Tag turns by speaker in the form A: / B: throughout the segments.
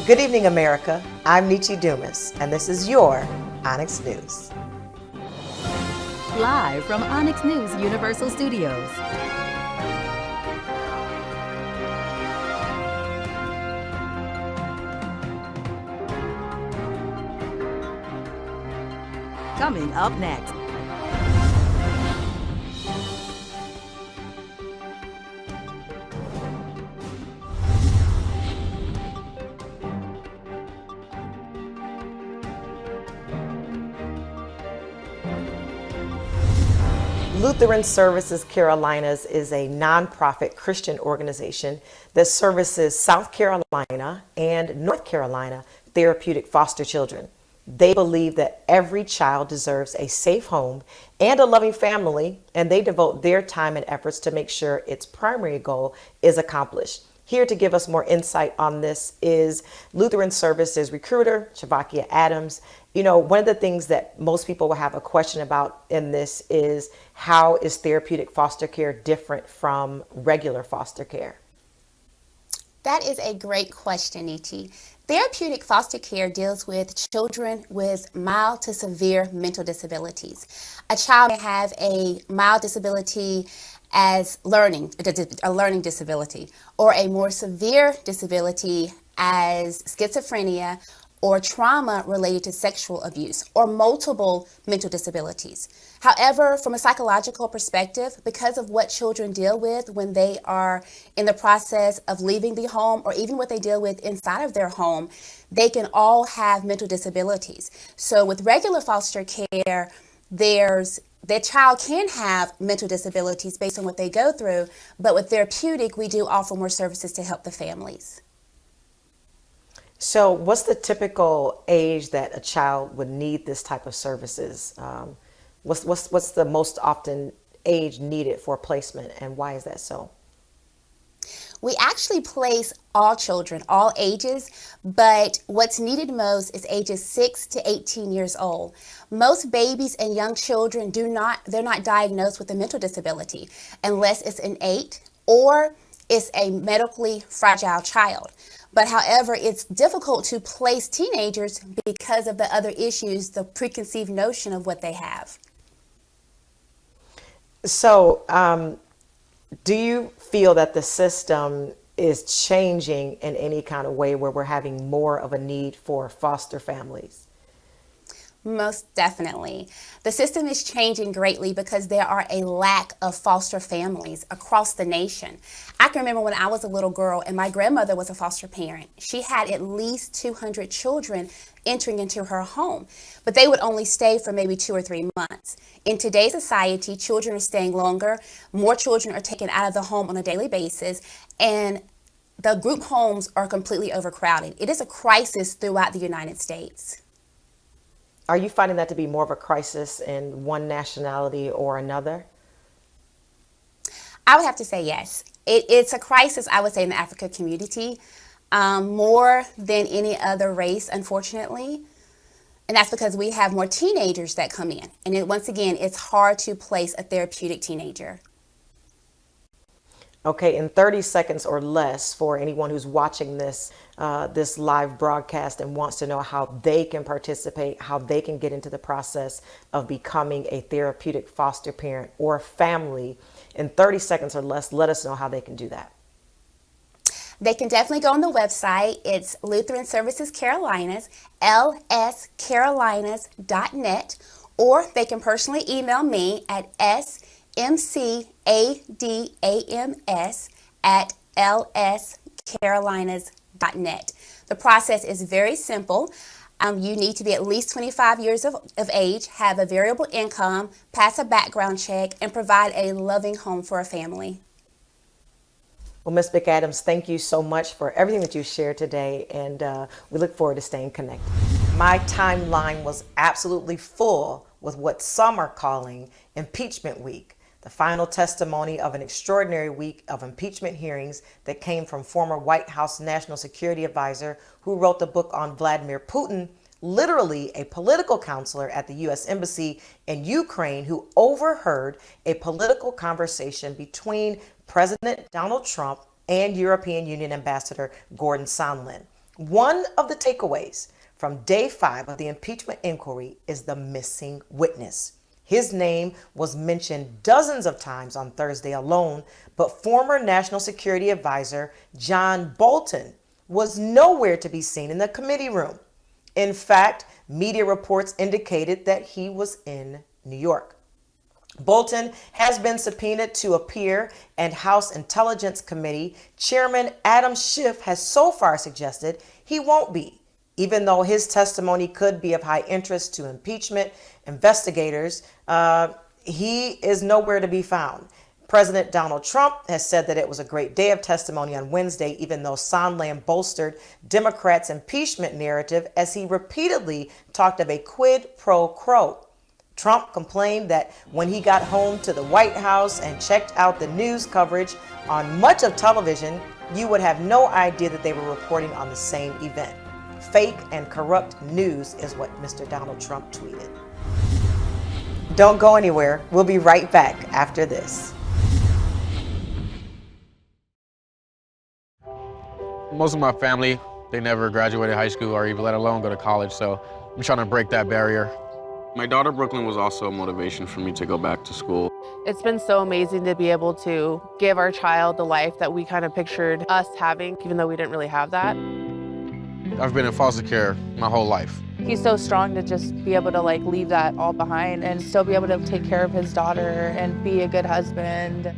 A: Good evening, America. I'm Nietzsche Dumas, and this is your Onyx News.
B: Live from Onyx News Universal Studios. Coming up next.
A: Lutheran Services Carolinas is a nonprofit Christian organization that services South Carolina and North Carolina therapeutic foster children. They believe that every child deserves a safe home and a loving family, and they devote their time and efforts to make sure its primary goal is accomplished. Here to give us more insight on this is Lutheran Services recruiter, Shavakia Adams. You know, one of the things that most people will have a question about in this is, how is therapeutic foster care different from regular foster care?
C: That is a great question, Nietzsche. Therapeutic foster care deals with children with mild to severe mental disabilities. A child may have a mild disability as a learning disability, or a more severe disability as schizophrenia or trauma related to sexual abuse, or multiple mental disabilities. However, from a psychological perspective, because of what children deal with when they are in the process of leaving the home, or even what they deal with inside of their home, they can all have mental disabilities. So with regular foster care, their child can have mental disabilities based on what they go through, but with therapeutic, we do offer more services to help the families.
A: So what's the typical age that a child would need this type of services? What's the most often age needed for placement, and why is that so?
C: We actually place all children, all ages, but what's needed most is ages 6 to 18 years old. Most babies and young children they're not diagnosed with a mental disability unless it's innate or it's a medically fragile child. But however, it's difficult to place teenagers because of the other issues, the preconceived notion of what they have.
A: So, do you feel that the system is changing in any kind of way where we're having more of a need for foster families?
C: Most definitely. The system is changing greatly because there are a lack of foster families across the nation. I can remember when I was a little girl and my grandmother was a foster parent. She had at least 200 children entering into her home, but they would only stay for maybe 2 or 3 months. In today's society, children are staying longer, more children are taken out of the home on a daily basis, and the group homes are completely overcrowded. It is a crisis throughout the United States.
A: Are you finding that to be more of a crisis in one nationality or another?
C: I would have to say yes. It's a crisis, I would say, in the African community, more than any other race, unfortunately. And that's because we have more teenagers that come in. And once again, it's hard to place a therapeutic teenager.
A: Okay, in 30 seconds or less, for anyone who's watching this live broadcast and wants to know how they can participate, how they can get into the process of becoming a therapeutic foster parent or family, in 30 seconds or less, let us know how they can do that.
C: They can definitely go on the website. It's Lutheran Services Carolinas, lscarolinas.net, or they can personally email me at smcadams@lscarolinas.net. The process is very simple. You need to be at least 25 years of age, have a variable income, pass a background check, and provide a loving home for a family.
A: Well, Ms. McAdams, thank you so much for everything that you shared today, and we look forward to staying connected. My timeline was absolutely full with what some are calling impeachment week, the final testimony of an extraordinary week of impeachment hearings that came from former White House National Security Advisor who wrote the book on Vladimir Putin, literally a political counselor at the U.S. Embassy in Ukraine who overheard a political conversation between President Donald Trump and European Union Ambassador Gordon Sondland. One of the takeaways from day 5 of the impeachment inquiry is the missing witness. His name was mentioned dozens of times on Thursday alone, but former National Security Advisor John Bolton was nowhere to be seen in the committee room. In fact, media reports indicated that he was in New York. Bolton has been subpoenaed to appear, and House Intelligence Committee Chairman Adam Schiff has so far suggested he won't be, even though his testimony could be of high interest to impeachment investigators. He is nowhere to be found. President Donald Trump has said that it was a great day of testimony on Wednesday, even though Sondland bolstered Democrats' impeachment narrative as he repeatedly talked of a quid pro quo. Trump complained that when he got home to the White House and checked out the news coverage on much of television, you would have no idea that they were reporting on the same event. Fake and corrupt news is what Mr. Donald Trump tweeted. Don't go anywhere. We'll be right back after this.
D: Most of my family, they never graduated high school or even let alone go to college, so I'm trying to break that barrier. My daughter Brooklyn was also a motivation for me to go back to school.
E: It's been so amazing to be able to give our child the life that we kind of pictured us having, even though we didn't really have that.
D: I've been in foster care my whole life.
E: He's so strong to just be able to leave that all behind and still be able to take care of his daughter and be a good husband.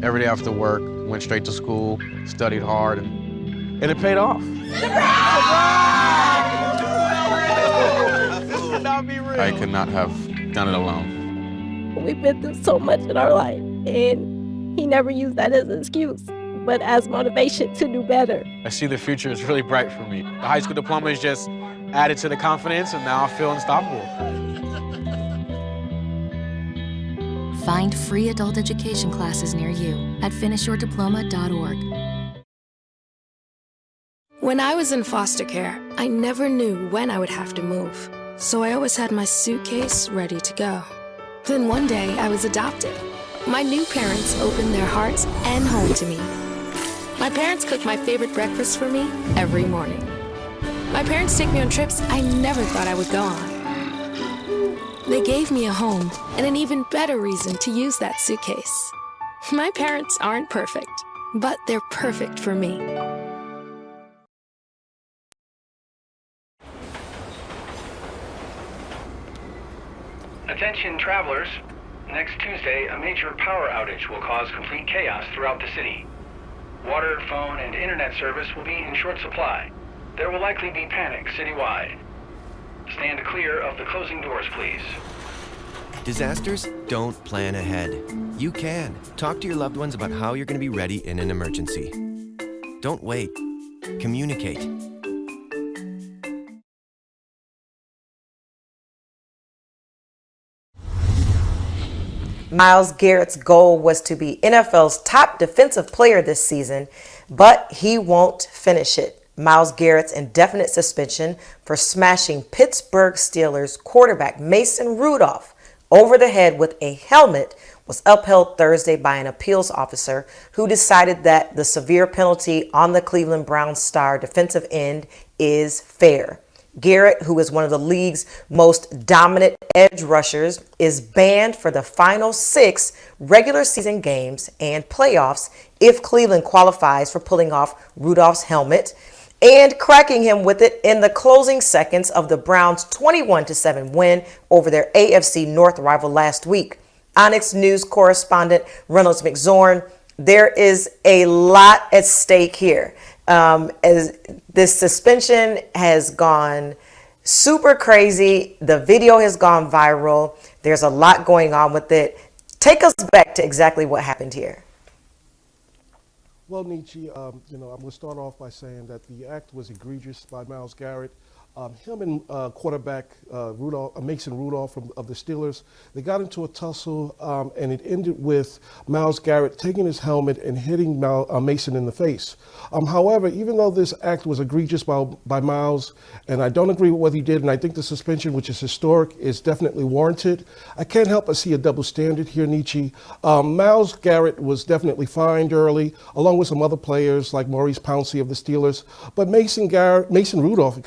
D: Every day after work, went straight to school, studied hard, and it paid off. I could not have done it alone.
F: We've been through so much in our life, and he never used that as an excuse, but as motivation to do better.
D: I see the future is really bright for me. The high school diploma is just added to the confidence, and now I feel unstoppable.
G: Find free adult education classes near you at finishyourdiploma.org.
H: When I was in foster care, I never knew when I would have to move, so I always had my suitcase ready to go. Then one day, I was adopted. My new parents opened their hearts and home to me. My parents cook my favorite breakfast for me every morning. My parents take me on trips I never thought I would go on. They gave me a home and an even better reason to use that suitcase. My parents aren't perfect, but they're perfect for me.
I: Attention travelers, next Tuesday a major power outage will cause complete chaos throughout the city. Water, phone, and internet service will be in short supply. There will likely be panic citywide. Stand clear of the closing doors, please.
J: Disasters don't plan ahead. You can. Talk to your loved ones about how you're going to be ready in an emergency. Don't wait. Communicate.
A: Myles Garrett's goal was to be NFL's top defensive player this season, but he won't finish it. Myles Garrett's indefinite suspension for smashing Pittsburgh Steelers quarterback Mason Rudolph over the head with a helmet was upheld Thursday by an appeals officer who decided that the severe penalty on the Cleveland Browns star defensive end is fair. Garrett, who is one of the league's most dominant edge rushers, is banned for the final 6 regular season games and playoffs if Cleveland qualifies for pulling off Rudolph's helmet and cracking him with it in the closing seconds of the Browns' 21-7 win over their AFC North rival last week. Onyx News correspondent Reynolds McZorn, there is a lot at stake here. As this suspension has gone super crazy, the video has gone viral. There's a lot going on with it. Take us back to exactly what happened here.
K: Well, Nietzsche, I'm going to start off by saying that the act was egregious by Myles Garrett. Him and quarterback Mason Rudolph of the Steelers, they got into a tussle, and it ended with Myles Garrett taking his helmet and hitting Mason in the face. However, even though this act was egregious by Myles, and I don't agree with what he did, and I think the suspension, which is historic, is definitely warranted, I can't help but see a double standard here, Nietzsche. Myles Garrett was definitely fined early, along with some other players like Maurice Pouncey of the Steelers, but Mason Rudolph,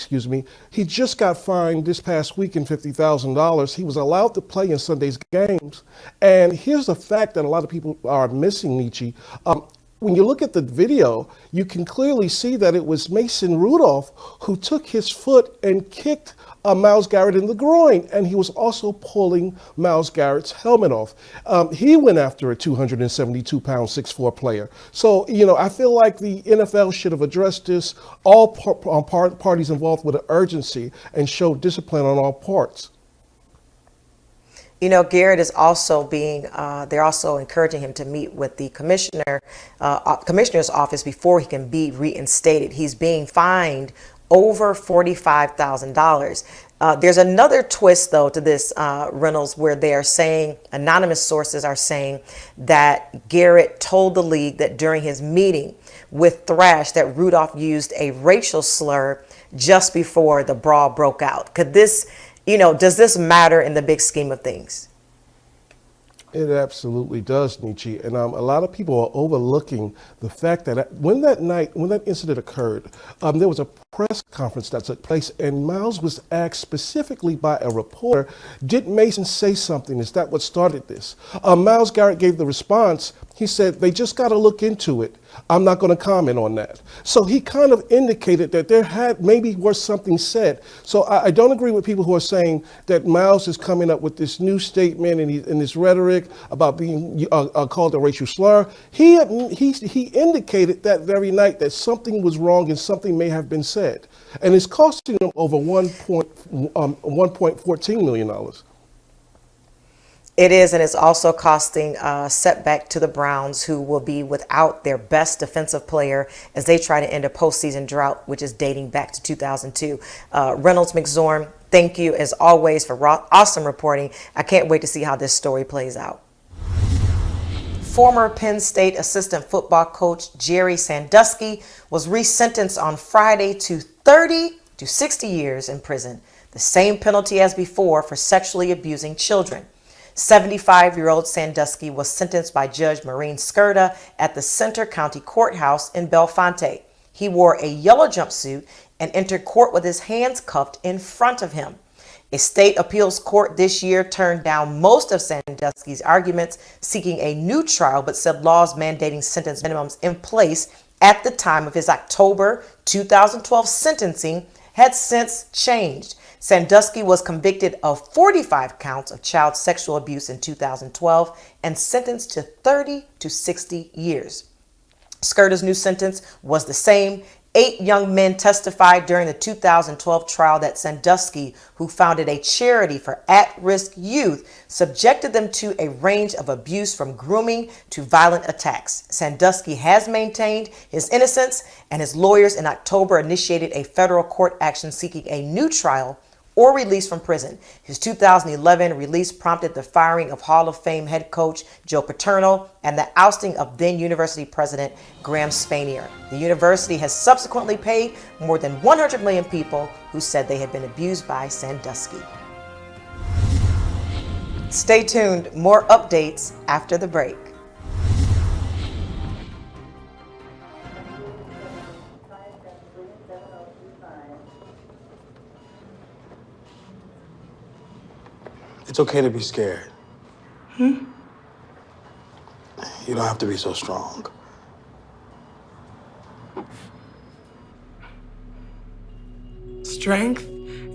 K: he just got fined this past weekend $50,000. He was allowed to play in Sunday's games. And here's the fact that a lot of people are missing, Nietzsche. When you look at the video, you can clearly see that it was Mason Rudolph who took his foot and kicked Myles Garrett in the groin, and he was also pulling Myles Garrett's helmet off. He went after a 272-pound 6'4" player. So, I feel like the NFL should have addressed this, all parties involved, with an urgency and showed discipline on all parts.
A: Garrett is also they're also encouraging him to meet with the commissioner's office before he can be reinstated. He's being fined over $45,000. There's another twist, though, to this, Reynolds, where they are saying, anonymous sources are saying that Garrett told the league that during his meeting with Thrash that Rudolph used a racial slur just before the brawl broke out. Could this, does this matter in the big scheme of things?
K: It absolutely does, Nietzsche. And a lot of people are overlooking the fact that when that incident occurred, there was a press conference that took place, and Myles was asked specifically by a reporter, did Mason say something? Is that what started this? Myles Garrett gave the response. He said, they just got to look into it. I'm not going to comment on that. So he kind of indicated that there maybe was something said. So I don't agree with people who are saying that Myles is coming up with this new statement and this rhetoric about being called a racial slur. He indicated that very night that something was wrong and something may have been said. And it's costing him over $1.14 million.
A: It is, and it's also costing a setback to the Browns, who will be without their best defensive player as they try to end a postseason drought, which is dating back to 2002. Reynolds, McZorn, thank you as always for awesome reporting. I can't wait to see how this story plays out. Former Penn State assistant football coach Jerry Sandusky was resentenced on Friday to 30 to 60 years in prison, the same penalty as before for sexually abusing children. 75-year-old Sandusky was sentenced by Judge Maureen Skirta at the Center County Courthouse in Bellefonte. He wore a yellow jumpsuit and entered court with his hands cuffed in front of him. A state appeals court this year turned down most of Sandusky's arguments, seeking a new trial, but said laws mandating sentence minimums in place at the time of his October 2012 sentencing had since changed. Sandusky was convicted of 45 counts of child sexual abuse in 2012 and sentenced to 30 to 60 years. Skirta's new sentence was the same. 8 young men testified during the 2012 trial that Sandusky, who founded a charity for at-risk youth, subjected them to a range of abuse from grooming to violent attacks. Sandusky has maintained his innocence, and his lawyers in October initiated a federal court action seeking a new trial or release from prison. His 2011 release prompted the firing of Hall of Fame head coach Joe Paterno and the ousting of then university president Graham Spanier. The university has subsequently paid more than 100 million people who said they had been abused by Sandusky. Stay tuned, more updates after the break.
L: It's okay to be scared. You don't have to be so strong.
M: Strength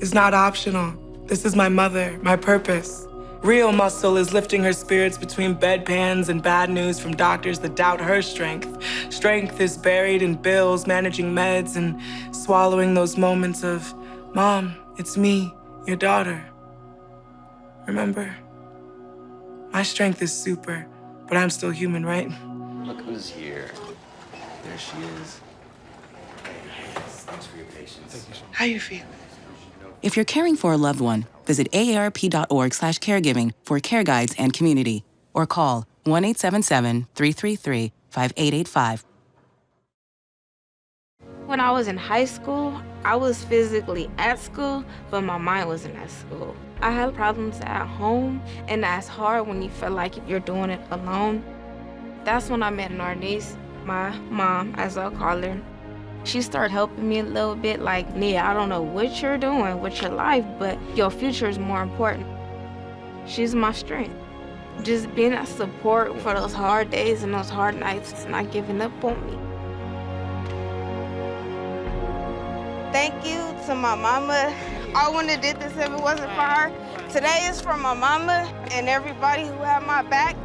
M: is not optional. This is my mother, my purpose. Real muscle is lifting her spirits between bedpans and bad news from doctors that doubt her strength. Strength is buried in bills, managing meds, and swallowing those moments of, Mom, it's me, your daughter. Remember? My strength is super, but I'm still human, right?
N: Look who's here. There she is. Hey, thanks for your patience.
M: How you feeling?
N: If you're caring for a loved one, visit aarp.org/caregiving for care guides and community, or call 1-877-333-5885.
O: When I was in high school, I was physically at school, but my mind wasn't at school. I had problems at home, and that's hard when you feel like you're doing it alone. That's when I met our niece, my mom, as I'll call her. She started helping me a little bit, like, Nia, I don't know what you're doing with your life, but your future is more important. She's my strength. Just being a support for those hard days and those hard nights, not giving up on me. Thank you to my mama. I wouldn't have did this if it wasn't for her. Today is for my mama and everybody who had my back.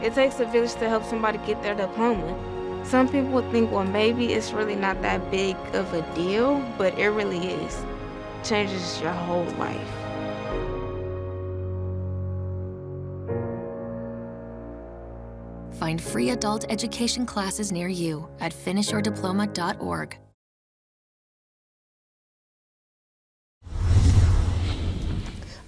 O: It takes a village to help somebody get their diploma. Some people would think, well, maybe it's really not that big of a deal, but it really is. It changes your whole life.
G: Find free adult education classes near you at finishyourdiploma.org.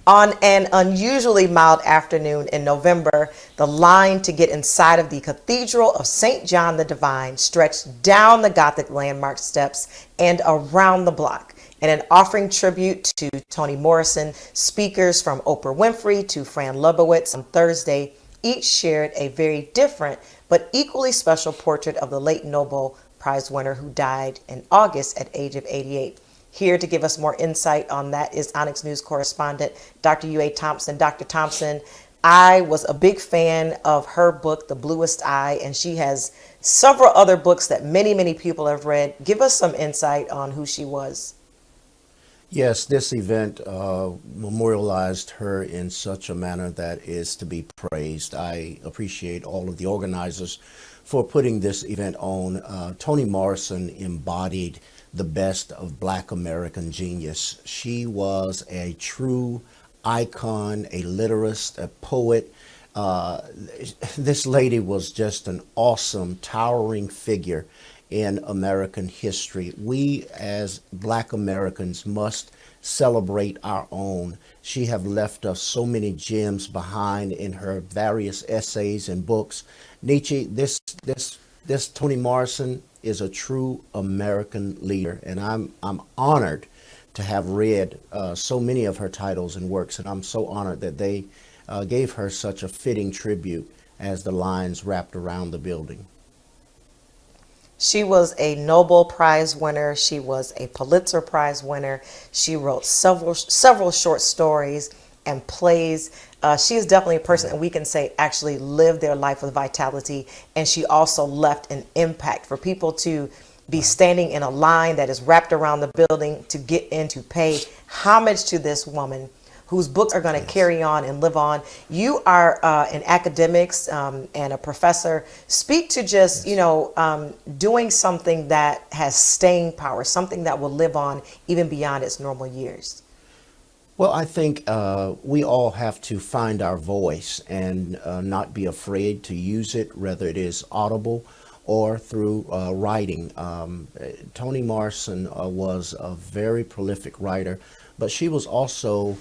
A: On an unusually mild afternoon in November, the line to get inside of the Cathedral of St. John the Divine stretched down the Gothic landmark steps and around the block. In an offering tribute to Toni Morrison, speakers from Oprah Winfrey to Fran Lebowitz on Thursday each shared a very different but equally special portrait of the late Nobel Prize winner who died in August at age of 88. Here to give us more insight on that is Onyx News correspondent Dr. U.A. Thompson. Dr. Thompson, I was a big fan of her book, The Bluest Eye, and she has several other books that many people have read. Give us some insight on who she was.
P: Yes, this event memorialized her in such a manner that is to be praised. I appreciate all of the organizers for putting this event on. Toni Morrison embodied the best of Black American genius. She was a true icon, a literist, a poet. This lady was just an awesome, towering figure in American history. We as Black Americans must celebrate our own. She have left us so many gems behind in her various essays and books. Nietzsche, this Toni Morrison is a true American leader, and I'm honored to have read so many of her titles and works, and I'm so honored that they gave her such a fitting tribute as the lines wrapped around the building.
A: She was a Nobel Prize winner. She was a Pulitzer Prize winner. She wrote several short stories and plays. She is definitely a person that we can say actually lived their life with vitality, and she also left an impact for people to be standing in a line that is wrapped around the building to get in to pay homage to this woman whose books are going to carry on and live on. You are in academics and a professor. Speak to just, doing something that has staying power, something that will live on even beyond its normal years.
P: Well, I think we all have to find our voice and not be afraid to use it, whether it is audible or through writing. Toni Morrison was a very prolific writer, but she was also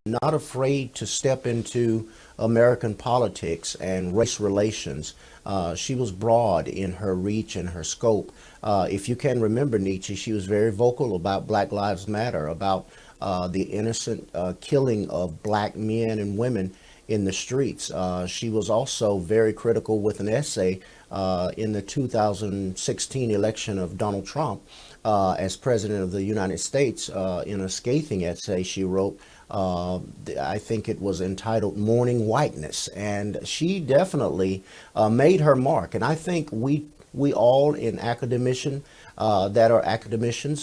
P: not afraid to step into American politics and race relations. She was broad in her reach and her scope. If you can remember Nietzsche, she was very vocal about Black Lives Matter, about the innocent killing of Black men and women in the streets. She was also very critical with an essay in the 2016 election of Donald Trump as President of the United States. In a scathing essay she wrote, I think it was entitled Mourning Whiteness, and she definitely made her mark. And I think we all in academicians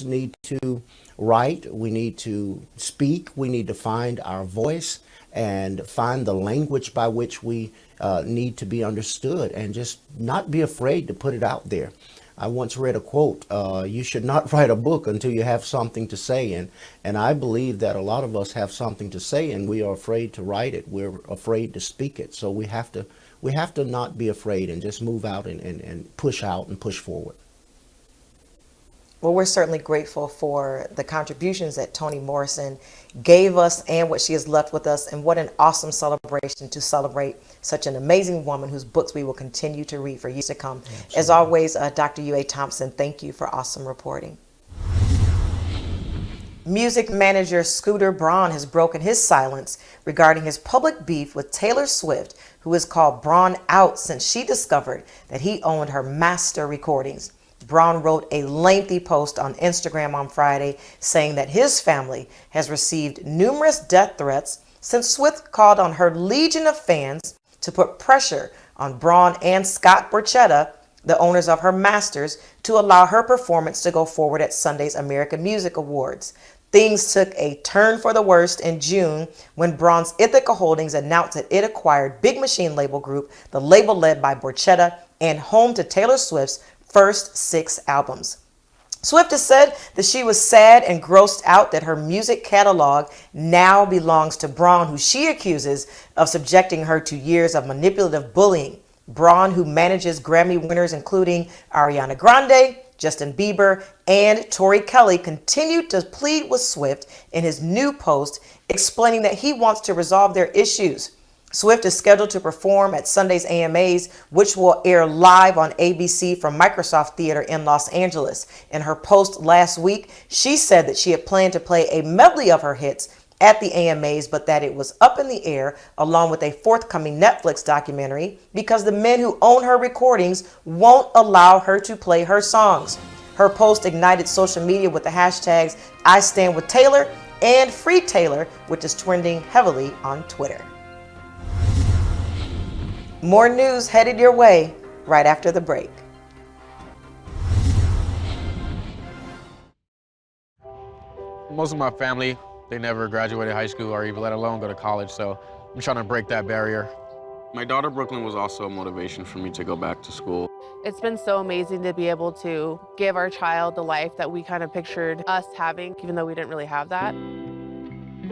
P: need to write, we need to speak, we need to find our voice and find the language by which we need to be understood, and just not be afraid to put it out there. I once read a quote, you should not write a book until you have something to say. And I believe that a lot of us have something to say and we are afraid to write it. We're afraid to speak it. So we have to not be afraid and just move out and push forward.
A: Well, we're certainly grateful for the contributions that Toni Morrison gave us and what she has left with us. And what an awesome celebration to celebrate such an amazing woman whose books we will continue to read for years to come. Absolutely. As always, Dr. U.A. Thompson, thank you for awesome reporting. Music manager Scooter Braun has broken his silence regarding his public beef with Taylor Swift, who has called Braun out since she discovered that he owned her master recordings. Braun wrote a lengthy post on Instagram on Friday saying that his family has received numerous death threats since Swift called on her legion of fans to put pressure on Braun and Scott Borchetta, the owners of her masters, to allow her performance to go forward at Sunday's American Music Awards. Things took a turn for the worst in June when Braun's Ithaca Holdings announced that it acquired Big Machine Label Group, the label led by Borchetta and home to Taylor Swift's first 6 albums. Swift has said that she was sad and grossed out that her music catalog now belongs to Braun, who she accuses of subjecting her to years of manipulative bullying. Braun, who manages Grammy winners including Ariana Grande, Justin Bieber, and Tori Kelly, continued to plead with Swift in his new post, explaining that he wants to resolve their issues. Swift is scheduled to perform at Sunday's AMAs, which will air live on ABC from Microsoft Theater in Los Angeles. In her post last week, she said that she had planned to play a medley of her hits at the AMAs, but that it was up in the air along with a forthcoming Netflix documentary because the men who own her recordings won't allow her to play her songs. Her post ignited social media with the hashtags I Stand With Taylor and Free Taylor, which is trending heavily on Twitter. More news headed your way right after the break.
D: Most of my family, they never graduated high school or even let alone go to college, so I'm trying to break that barrier. My daughter Brooklyn was also a motivation for me to go back to school.
E: It's been so amazing to be able to give our child the life that we kind of pictured us having, even though we didn't really have that.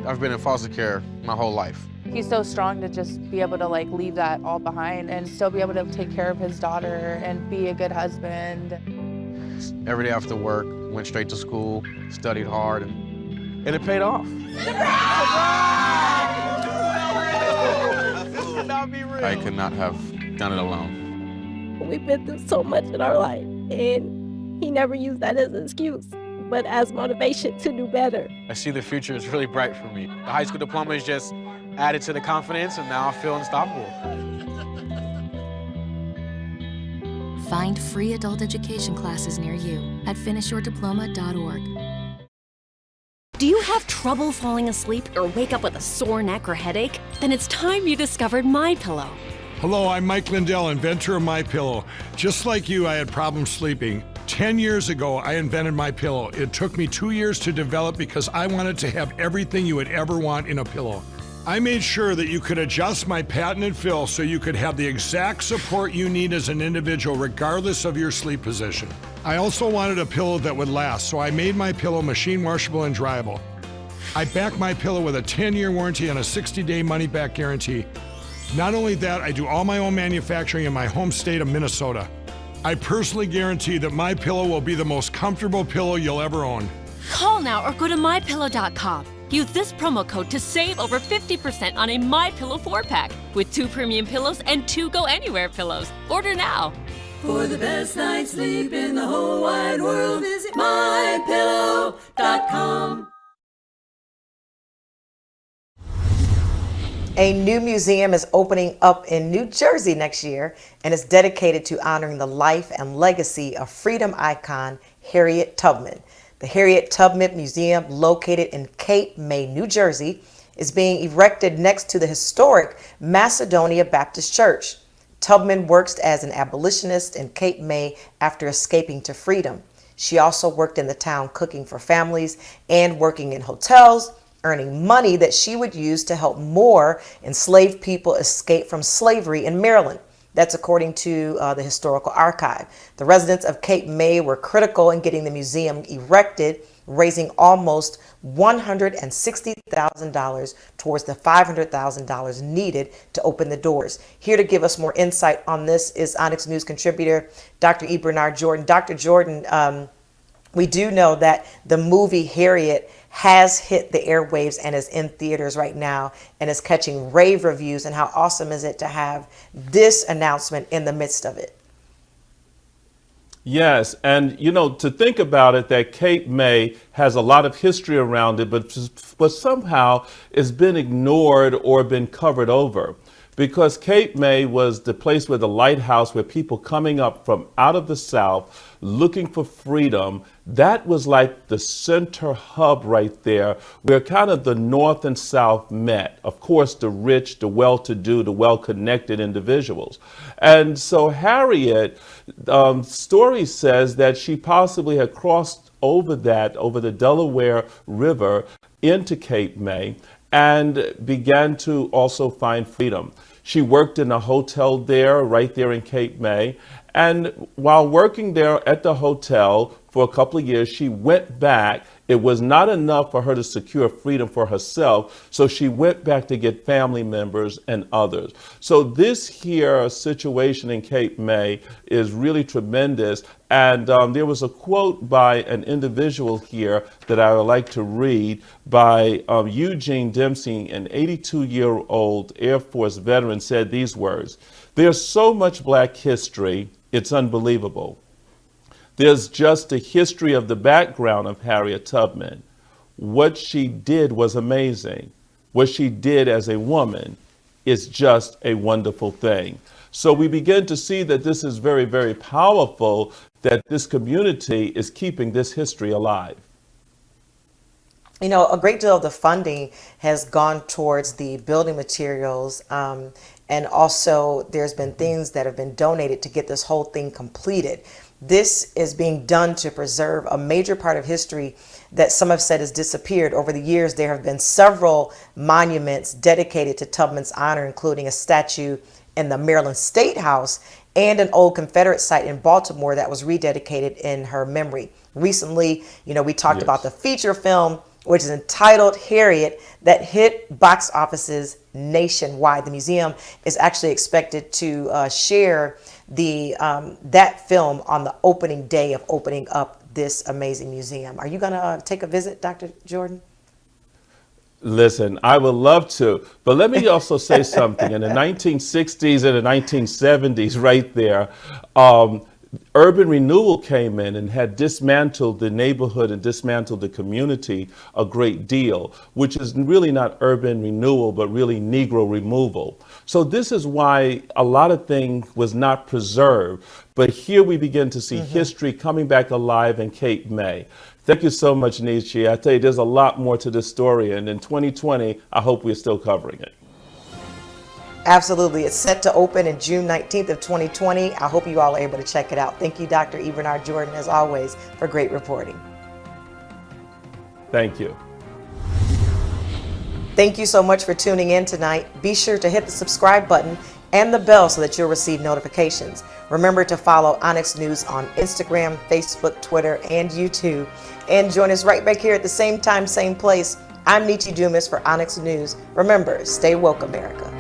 D: I've been in foster care my whole life.
E: He's so strong to just be able to leave that all behind and still be able to take care of his daughter and be a good husband.
D: Every day after work, went straight to school, studied hard, and it paid off. I could not have done it alone.
F: We've been through so much in our life, and he never used that as an excuse, but as motivation to do better.
D: I see the future is really bright for me. The high school diploma is just added to the confidence, and now I feel unstoppable.
G: Find free adult education classes near you at finishyourdiploma.org.
Q: Do you have trouble falling asleep or wake up with a sore neck or headache? Then it's time you discovered MyPillow.
R: Hello, I'm Mike Lindell, inventor of MyPillow. Just like you, I had problems sleeping. 10 years ago, I invented MyPillow. It took me 2 years to develop because I wanted to have everything you would ever want in a pillow. I made sure that you could adjust my patented fill so you could have the exact support you need as an individual regardless of your sleep position. I also wanted a pillow that would last, so I made MyPillow machine washable and dryable. I back MyPillow with a 10-year warranty and a 60-day money-back guarantee. Not only that, I do all my own manufacturing in my home state of Minnesota. I personally guarantee that MyPillow will be the most comfortable pillow you'll ever own.
Q: Call now or go to MyPillow.com. Use this promo code to save over 50% on a MyPillow 4-pack with 2 premium pillows and 2 Go Anywhere pillows. Order now.
S: For the best night's sleep in the whole wide world, visit MyPillow.com.
A: A new museum is opening up in New Jersey next year and is dedicated to honoring the life and legacy of freedom icon Harriet Tubman. The Harriet Tubman Museum, located in Cape May, New Jersey, is being erected next to the historic Macedonia Baptist Church. Tubman worked as an abolitionist in Cape May after escaping to freedom. She also worked in the town cooking for families and working in hotels, earning money that she would use to help more enslaved people escape from slavery in Maryland. That's according to the Historical Archive. The residents of Cape May were critical in getting the museum erected, raising almost $160,000 towards the $500,000 needed to open the doors. Here to give us more insight on this is Onyx News contributor Dr. E. Bernard Jordan. Dr. Jordan, We do know that the movie Harriet has hit the airwaves and is in theaters right now and is catching rave reviews. And how awesome is it to have this announcement in the midst of it?
T: Yes, and you know, to think about it, that Cape May has a lot of history around it, but somehow it's been ignored or been covered over. Because Cape May was the place where the lighthouse, where people coming up from out of the South looking for freedom, that was like the center hub right there, where kind of the North and South met. Of course, the rich, the well-to-do, the well-connected individuals. And so Harriet, story says that she possibly had crossed over the Delaware River into Cape May and began to also find freedom. She worked in a hotel there, right there in Cape May. And while working there at the hotel for a couple of years, she went back. It was not enough for her to secure freedom for herself, so she went back to get family members and others. So this here situation in Cape May is really tremendous. And there was a quote by an individual here that I would like to read by Eugene Dempsey, an 82-year-old Air Force veteran, said these words: "There's so much Black history, it's unbelievable. There's just a history of the background of Harriet Tubman. What she did was amazing. What she did as a woman is just a wonderful thing." So we begin to see that this is very, very powerful, that this community is keeping this history alive.
A: You know, a great deal of the funding has gone towards the building materials, and also there's been things that have been donated to get this whole thing completed. This is being done to preserve a major part of history that some have said has disappeared. Over the years, there have been several monuments dedicated to Tubman's honor, including a statue in the Maryland State House and an old Confederate site in Baltimore that was rededicated in her memory. Recently, you know, we talked about the feature film, which is entitled Harriet, that hit box offices nationwide. The museum is actually expected to share that film on the opening day of opening up this amazing museum. Are you going to take a visit, Dr. Jordan?
T: Listen, I would love to, but let me also say something. In the 1960s and the 1970s, right there, urban renewal came in and had dismantled the neighborhood and dismantled the community a great deal, which is really not urban renewal, but really Negro removal. So this is why a lot of things was not preserved. But here we begin to see history coming back alive in Cape May. Thank you so much, Nietzsche. I tell you, there's a lot more to this story. And in 2020, I hope we're still covering it.
A: Absolutely. It's set to open in June 19th of 2020. I hope you all are able to check it out. Thank you, Dr. E. Bernard Jordan, as always, for great reporting.
T: Thank you.
A: Thank you so much for tuning in tonight. Be sure to hit the subscribe button and the bell so that you'll receive notifications. Remember to follow Onyx News on Instagram, Facebook, Twitter, and YouTube. And join us right back here at the same time, same place. I'm Nietzsche Dumas for Onyx News. Remember, stay woke, America.